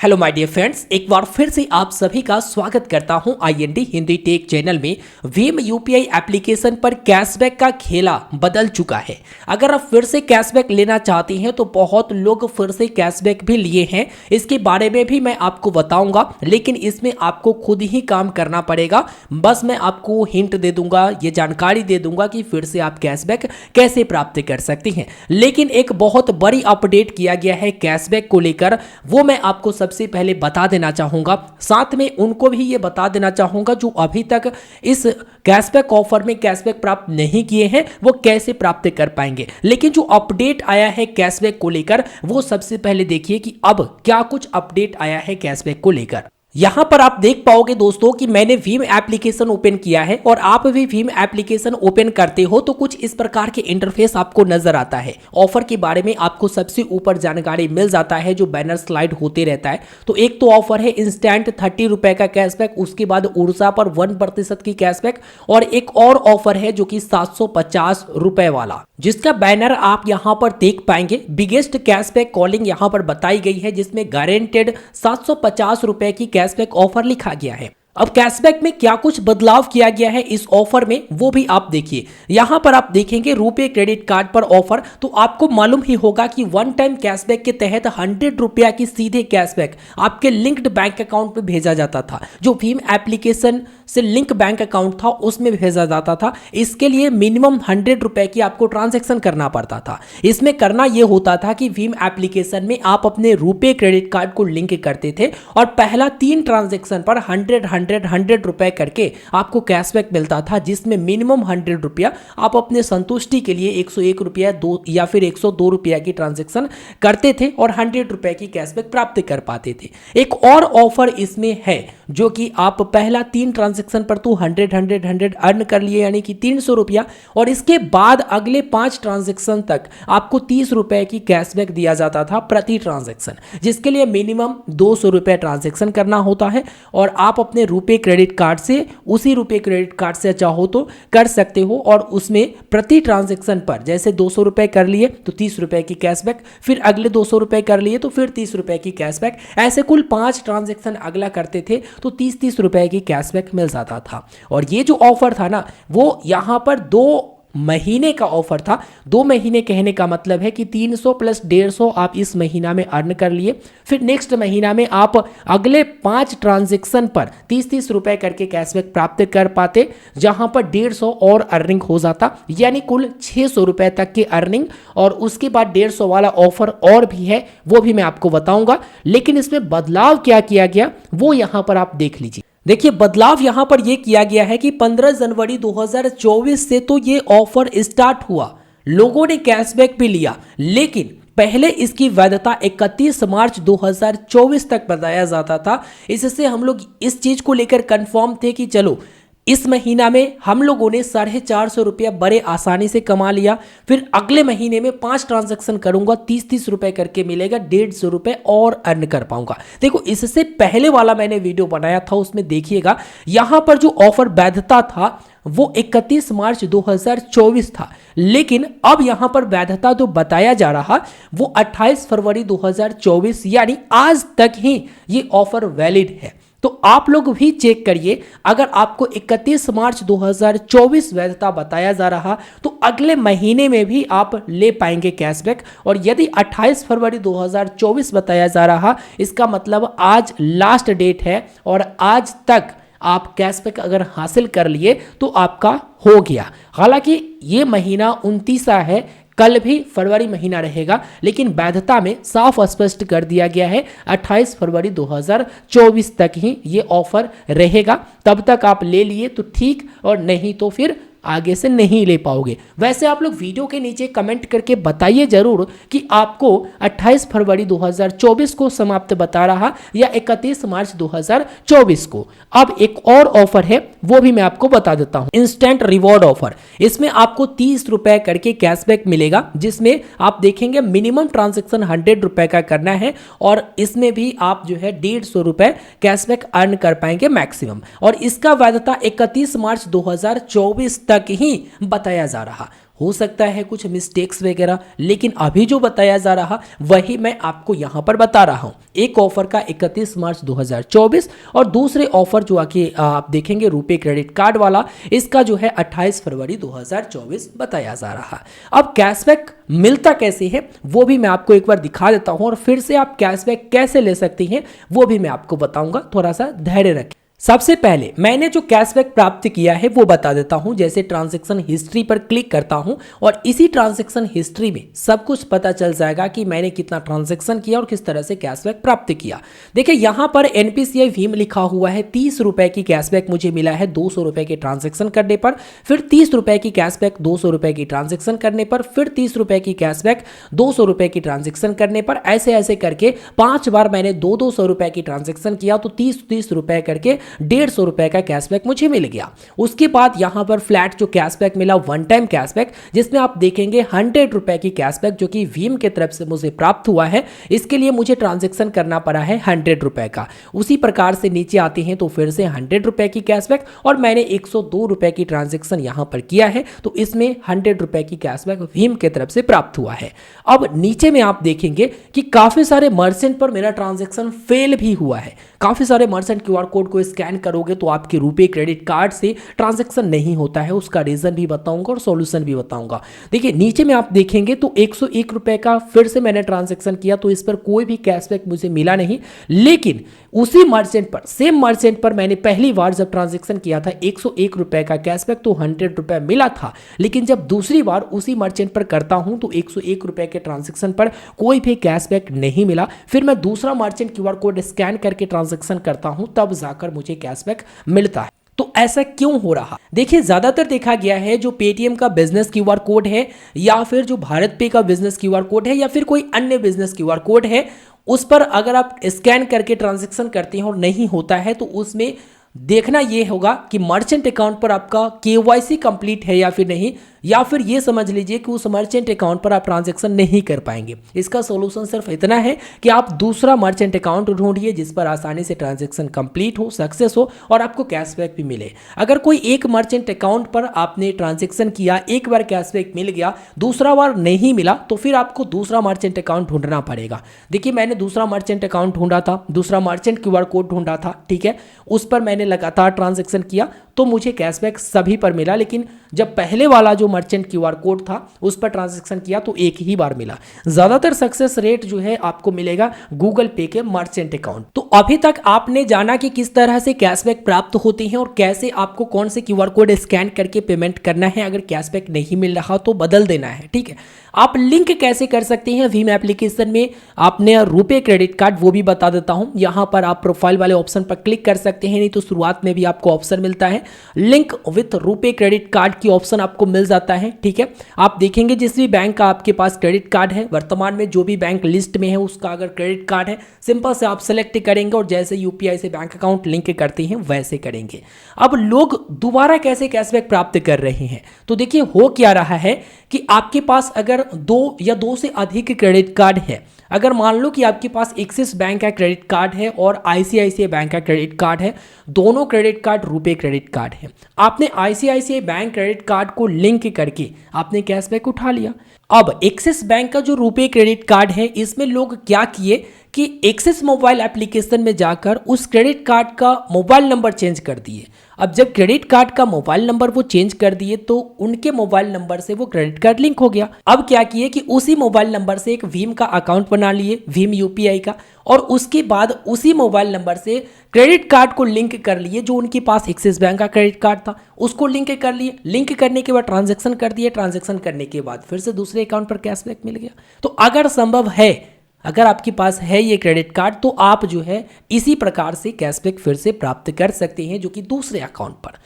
Hello my dear friends, एक बार फिर से आप सभी का स्वागत करता हूं आईएनडी हिंदी टेक चैनल में। भीम यूपीआई एप्लीकेशन पर कैशबैक का खेला बदल चुका है। अगर आप फिर से कैशबैक लेना चाहते हैं तो बहुत लोग फिर से कैशबैक भी लिए हैं, इसके बारे में भी मैं आपको बताऊंगा, लेकिन इसमें आपको खुद ही काम करना पड़ेगा। बस मैं आपको हिंट दे दूंगा, ये जानकारी दे दूंगा कि फिर से आप कैशबैक कैसे प्राप्त कर सकते हैं। लेकिन एक बहुत बड़ी अपडेट किया गया है कैशबैक को लेकर, वो मैं आपको सबसे पहले बता देना चाहूंगा। साथ में उनको भी ये बता देना चाहूंगा जो अभी तक इस कैशबैक ऑफर में कैशबैक प्राप्त नहीं किए हैं, वो कैसे प्राप्त कर पाएंगे। लेकिन जो अपडेट आया है कैशबैक को लेकर, वो सबसे पहले देखिए कि अब क्या कुछ अपडेट आया है कैशबैक को लेकर। यहां पर आप देख पाओगे दोस्तों कि मैंने भीम एप्लीकेशन ओपन किया है और आप भी भीम एप्लीकेशन ओपन करते हो तो कुछ इस प्रकार के इंटरफेस आपको नजर आता है। ऑफर के बारे में आपको सबसे ऊपर जानकारी मिल जाता है, जो बैनर स्लाइड होते रहता है। तो एक तो ऑफर है इंस्टेंट 30 रुपए का कैशबैक, उसके बाद ऊर्जा पर 1% की कैशबैक, और एक और ऑफर है जो कि 750 रुपए वाला, जिसका बैनर आप यहां पर देख पाएंगे। बिगेस्ट कैशबैक कॉलिंग यहां पर बताई गई है, जिसमें गारंटेड 750 रुपए की कैशबैक ऑफर लिखा गया है। अब कैशबैक में क्या कुछ बदलाव किया गया है इस ऑफर में, वो भी आप देखिए। यहां पर आप देखेंगे रुपए क्रेडिट कार्ड पर ऑफर, तो आपको मालूम ही होगा कि वन टाइम कैशबैक के तहत 100 रुपया की सीधे कैशबैक आपके लिंक्ड बैंक अकाउंट पे भेजा जाता था। जो भीम एप्लीकेशन से लिंक बैंक अकाउंट था उसमें भेजा जाता था। इसके लिए मिनिमम 100 रुपए की आपको ट्रांजैक्शन करना पड़ता था। इसमें करना यह होता था कि भीम एप्लीकेशन में आप अपने रुपए क्रेडिट कार्ड को लिंक करते थे और पहला 3 ट्रांजैक्शन पर 100 रुपए करके आपको कैशबैक मिलता था, जिसमें मिनिमम 100 रुपया आप अपने संतुष्टि के लिए 101 रुपया 2 या फिर 102 रुपया की ट्रांजैक्शन करते थे और 100 रुपए की कैशबैक प्राप्त कर पाते थे। एक और ऑफर इसमें है जो कि आप पहला 3 ट्रांजैक्शन पर तो 100 अर्न कर लिए, यानी कि 300 रुपया, और इसके बाद अगले 5 ट्रांजैक्शन तक आपको 30 रुपए की कैशबैक दिया जाता था प्रति ट्रांजैक्शन, जिसके लिए मिनिमम 200 रुपए ट्रांजैक्शन करना होता है। और आप अपने रुपए क्रेडिट कार्ड से, उसी रुपए क्रेडिट कार्ड से चाहो तो कर सकते हो, और उसमें प्रति ट्रांजैक्शन पर जैसे 200 रुपए कर लिए तो 30 रुपए की कैशबैक, फिर अगले 200 रुपए कर लिए तो फिर 30 रुपए की कैशबैक, ऐसे कुल 5 ट्रांजैक्शन अगला करते थे तो 30 रुपए की कैशबैक मिल जाता था। और ये जो ऑफर था ना, वो यहां पर 2 महीने का ऑफर था। 2 महीने कहने का मतलब है कि 300 प्लस 150 आप इस महीना में अर्न कर लिए, फिर नेक्स्ट महीना में आप अगले 5 ट्रांजैक्शन पर 30 रुपए करके कैशबैक प्राप्त कर पाते, जहां पर 150 और अर्निंग हो जाता, यानी कुल 600 रुपए तक की अर्निंग। और उसके बाद 150 वाला ऑफर और भी है, वो भी मैं आपको बताऊंगा। लेकिन इसमें बदलाव क्या किया गया वो यहां पर आप देख लीजिए। देखिए, बदलाव यहां पर यह किया गया है कि 15 जनवरी 2024 से तो ये ऑफर स्टार्ट हुआ, लोगों ने कैशबैक भी लिया, लेकिन पहले इसकी वैधता 31 मार्च 2024 तक बताया जाता था। इससे हम लोग इस चीज को लेकर कंफर्म थे कि चलो इस महीना में हम लोगों ने 450 रुपया बड़े आसानी से कमा लिया, फिर अगले महीने में 5 ट्रांजैक्शन करूंगा, 30 रुपए करके मिलेगा, 150 रुपए और अर्न कर पाऊंगा। देखो, इससे पहले वाला मैंने वीडियो बनाया था, उसमें देखिएगा यहां पर जो ऑफर वैधता था वो 31 मार्च 2024 था, लेकिन अब यहां पर वैधता जो बताया जा रहा वो 28 फरवरी 2024, यानी आज तक ही ये ऑफर वैलिड है। तो आप लोग भी चेक करिए, अगर आपको 31 मार्च 2024 वैधता बताया जा रहा तो अगले महीने में भी आप ले पाएंगे कैशबैक, और यदि 28 फरवरी 2024 बताया जा रहा, इसका मतलब आज लास्ट डेट है और आज तक आप कैशबैक अगर हासिल कर लिए तो आपका हो गया। हालांकि ये महीना 29 है, कल भी फरवरी महीना रहेगा, लेकिन वैधता में साफ स्पष्ट कर दिया गया है 28 फरवरी 2024 तक ही ये ऑफर रहेगा। तब तक आप ले लिए तो ठीक, और नहीं तो फिर आगे से नहीं ले पाओगे। वैसे आप लोग वीडियो के नीचे कमेंट करके बताइए जरूर कि आपको 28 फरवरी 2024 को समाप्त बता रहा या 31 मार्च 2024 को। अब एक और ऑफर है, वो भी मैं आपको बता देता हूं, इंस्टेंट रिवॉर्ड ऑफर। इसमें आपको 30 रुपए करके कैशबैक मिलेगा, जिसमें आप देखेंगे मिनिमम ट्रांजेक्शन 100 रुपए का करना है, और इसमें भी आप जो है 150 रुपए कैशबैक अर्न कर पाएंगे मैक्सिमम। और इसका वैधता 31 मार्च 2024 तक ही बताया जा रहा। हो सकता है कुछ मिस्टेक्स वगैरह, लेकिन अभी जो बताया जा रहा वही मैं आपको यहाँ पर बता रहा हूँ। एक ऑफर का 31 मार्च 2024 और दूसरे ऑफर जो आके आप देखेंगे रुपए क्रेडिट कार्ड वाला, इसका जो है 28 फरवरी 2024 बताया जा रहा। अब कैशबैक मिलता कैसे है वो भी मैं आपको एक बार दिखा देता हूं और फिर से आप कैशबैक कैसे ले सकती हैं वो भी मैं आपको बताऊंगा, थोड़ा सा धैर्य रखें। सबसे पहले मैंने जो कैशबैक प्राप्त किया है वो बता देता हूं। जैसे ट्रांजैक्शन हिस्ट्री पर क्लिक करता हूं और इसी ट्रांजैक्शन हिस्ट्री में सब कुछ पता चल जाएगा कि मैंने कितना ट्रांजैक्शन किया और किस तरह से कैशबैक प्राप्त किया। देखिए यहां पर एनपीसीआई भीम लिखा हुआ है, 30 रुपए की कैशबैक मुझे मिला है 200 रुपए के ट्रांजेक्शन करने पर, फिर 30 रुपए की कैशबैक 200 रुपए की ट्रांजेक्शन करने पर, फिर 30 रुपए की कैशबैक 200 रुपए की ट्रांजेक्शन करने पर, ऐसे ऐसे करके 5 बार मैंने 200 रुपए की ट्रांजेक्शन किया तो 30 रुपए करके 150 रुपए का कैशबैक मुझे मिल गया। उसके बाद यहां पर फ्लैट जो कैशबैक मिला वन टाइम कैशबैक, जिसमें आप देखेंगे 100 रुपए की कैशबैक जो कि भीम की तरफ से मुझे प्राप्त हुआ है। इसके लिए मुझे ट्रांजैक्शन करना पड़ा है 100 रुपए का। उसी प्रकार से नीचे आते हैं तो फिर से 100 रुपए की कैशबैक और मैंने 102 रुपए की ट्रांजैक्शन यहां पर किया है तो इसमें 100 रुपए की कैशबैक भीम की तरफ से प्राप्त हुआ है। अब नीचे में आप देखेंगे कि काफी सारे मर्चेंट पर मेरा ट्रांजैक्शन फेल भी हुआ है। काफी सारे मर्चेंट क्यूआर कोड को स्कैन करोगे तो आपके रुपए क्रेडिट कार्ड से ट्रांजैक्शन नहीं होता है। उसका रीजन भी बताऊंगा और सॉल्यूशन भी बताऊंगा। देखिए नीचे में आप देखेंगे तो 101 रुपए का फिर से मैंने ट्रांजैक्शन किया तो इस पर कोई भी कैशबैक मुझे मिला नहीं, लेकिन उसी मर्चेंट पर, सेम मर्चेंट पर मैंने पहली बार जब ट्रांजैक्शन किया था 101 रुपए का कैशबैक तो 100 रुपए मिला था। लेकिन जब दूसरी बार उसी मर्चेंट पर करता हूं तो 101 रुपए के ट्रांजैक्शन पर कोई भी कैशबैक नहीं मिला। फिर मैं दूसरा मर्चेंट क्यूआर कोड स्कैन करके ट्रांजैक्शन करता हूं तब जाकर मुझे कैशबैक मिलता है। तो ऐसा क्यों हो रहा? देखिए ज्यादातर देखा गया है जो पेटीएम का बिजनेस क्यूआर कोड है या फिर जो भारत पे का बिजनेस क्यूआर कोड है या फिर कोई अन्य बिजनेस क्यूआर कोड है, उस पर अगर आप स्कैन करके ट्रांजैक्शन करते हैं और नहीं होता है तो उसमें देखना यह होगा कि मर्चेंट अकाउंट पर आपका केवाईसी कंप्लीट है या फिर नहीं, या फिर ये समझ लीजिए कि उस मर्चेंट अकाउंट पर आप ट्रांजैक्शन नहीं कर पाएंगे। इसका सॉल्यूशन सिर्फ इतना है कि आप दूसरा मर्चेंट अकाउंट ढूंढिए जिस पर आसानी से ट्रांजैक्शन कंप्लीट हो, सक्सेस हो और आपको कैशबैक भी मिले। अगर कोई एक मर्चेंट अकाउंट पर आपने ट्रांजैक्शन किया, एक बार कैशबैक मिल गया, दूसरा बार नहीं मिला तो फिर आपको दूसरा मर्चेंट अकाउंट ढूंढना पड़ेगा। देखिए मैंने दूसरा मर्चेंट अकाउंट ढूंढा था, दूसरा मर्चेंट क्यूआर कोड ढूंढा था, ठीक है, उस पर मैंने लगातार ट्रांजैक्शन किया तो मुझे कैशबैक सभी पर मिला। लेकिन जब पहले वाला जो मर्चेंट क्यूआर कोड था उस पर ट्रांजैक्शन किया तो एक ही बार मिला। ज्यादातर सक्सेस रेट जो है आपको मिलेगा गूगल पे के मर्चेंट अकाउंट। तो अभी तक आपने जाना कि किस तरह से कैशबैक प्राप्त होती है और कैसे आपको कौन से क्यूआर कोड स्कैन करके पेमेंट करना है। अगर कैशबैक नहीं मिल रहा तो बदल देना है, ठीक है। आप लिंक कैसे कर सकते हैं भीम एप्लीकेशन में आपने रुपए क्रेडिट कार्ड, वो भी बता देता हूं। यहां पर आप प्रोफाइल वाले ऑप्शन पर क्लिक कर सकते हैं, नहीं तो शुरुआत में भी आपको ऑप्शन मिलता है लिंक विथ रुपए क्रेडिट कार्ड की ऑप्शन आपको मिल जाता है, ठीक है। आप देखेंगे जिस भी बैंक का आपके पास क्रेडिट कार्ड है, वर्तमान में जो भी बैंक लिस्ट में है उसका अगर क्रेडिट कार्ड है, सिंपल से आप सेलेक्ट करेंगे और जैसे यूपीआई से बैंक अकाउंट लिंक करते हैं वैसे करेंगे। अब लोग दोबारा कैसे कैशबैक प्राप्त कर रहे हैं, तो देखिए हो क्या रहा है कि आपके पास अगर दो या दो से अधिक क्रेडिट कार्ड है, अगर मान लो कि आपके पास एक्सिस बैंक का क्रेडिट कार्ड है और आईसीआईसीआई बैंक का क्रेडिट कार्ड है, दोनों क्रेडिट कार्ड रुपए क्रेडिट कार्ड है, आपने आईसीआईसीआई बैंक क्रेडिट कार्ड को लिंक करके आपने कैशबैक उठा लिया। अब एक्सिस बैंक का जो रुपए क्रेडिट कार्ड है इसमें लोग क्या किए कि एक्सिस मोबाइल एप्लीकेशन में जाकर उस क्रेडिट कार्ड का मोबाइल नंबर चेंज कर दिए। अब जब क्रेडिट कार्ड का मोबाइल नंबर वो चेंज कर दिए तो उनके मोबाइल नंबर से वो क्रेडिट कार्ड लिंक हो गया। अब क्या किए कि उसी मोबाइल नंबर से एक भीम का अकाउंट बना लिए, भीम यूपीआई का, और उसके बाद उसी मोबाइल नंबर से क्रेडिट कार्ड को लिंक कर लिए जो उनके पास एक्सिस बैंक का क्रेडिट कार्ड था, उसको लिंक कर लिए। लिंक करने के बाद ट्रांजैक्शन कर दिए, ट्रांजैक्शन करने के बाद फिर से दूसरे अकाउंट पर कैशबैक मिल गया। तो अगर संभव है, अगर आपके पास है ये क्रेडिट कार्ड, तो आप जो है इसी प्रकार से कैशबैक फिर से प्राप्त कर सकते हैं जो कि दूसरे अकाउंट पर।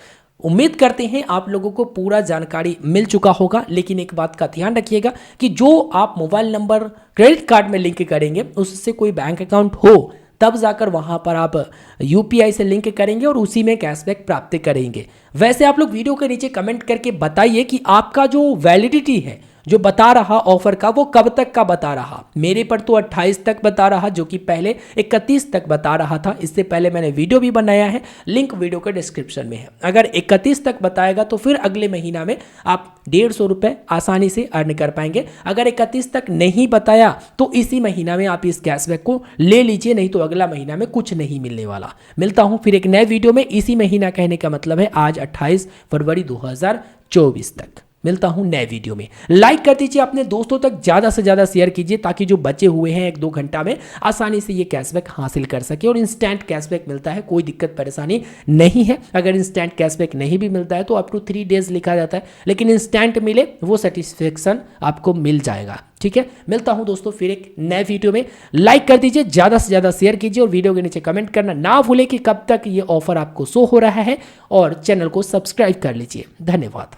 उम्मीद करते हैं आप लोगों को पूरा जानकारी मिल चुका होगा, लेकिन एक बात का ध्यान रखिएगा कि जो आप मोबाइल नंबर क्रेडिट कार्ड में लिंक करेंगे उससे कोई बैंक अकाउंट हो तब जाकर वहां पर आप यूपीआई से लिंक करेंगे और उसी में कैशबैक प्राप्त करेंगे। वैसे आप लोग वीडियो के नीचे कमेंट करके बताइए कि आपका जो वैलिडिटी है जो बता रहा ऑफर का वो कब तक का बता रहा, मेरे पर तो 28 तक बता रहा, जो कि पहले 31 तक बता रहा था। इससे पहले मैंने वीडियो भी बनाया है, लिंक वीडियो के डिस्क्रिप्शन में है। अगर 31 तक बताएगा तो फिर अगले महीना में आप 150 रुपये आसानी से अर्न कर पाएंगे। अगर 31 तक नहीं बताया तो इसी महीना में आप इस कैशबैक को ले लीजिए, नहीं तो अगला महीना में कुछ नहीं मिलने वाला। मिलता हूं फिर एक नए वीडियो में। इसी महीना कहने का मतलब है आज 28 फरवरी 2024 तक। मिलता हूं नए वीडियो में। लाइक कर दीजिए, अपने दोस्तों तक ज़्यादा से ज़्यादा शेयर कीजिए, ताकि जो बचे हुए हैं 1-2 घंटा में आसानी से ये कैशबैक हासिल कर सके। और इंस्टेंट कैशबैक मिलता है, कोई दिक्कत परेशानी नहीं है। अगर इंस्टेंट कैशबैक नहीं भी मिलता है तो अप टू 3 डेज लिखा जाता है, लेकिन इंस्टेंट मिले वो सेटिस्फेक्शन आपको मिल जाएगा। ठीक है, मिलता हूं दोस्तों फिर एक नए वीडियो में। लाइक कर दीजिए, ज़्यादा से ज़्यादा शेयर कीजिए और वीडियो के नीचे कमेंट करना ना भूलें कि कब तक ये ऑफर आपको शो हो रहा है, और चैनल को सब्सक्राइब कर लीजिए। धन्यवाद।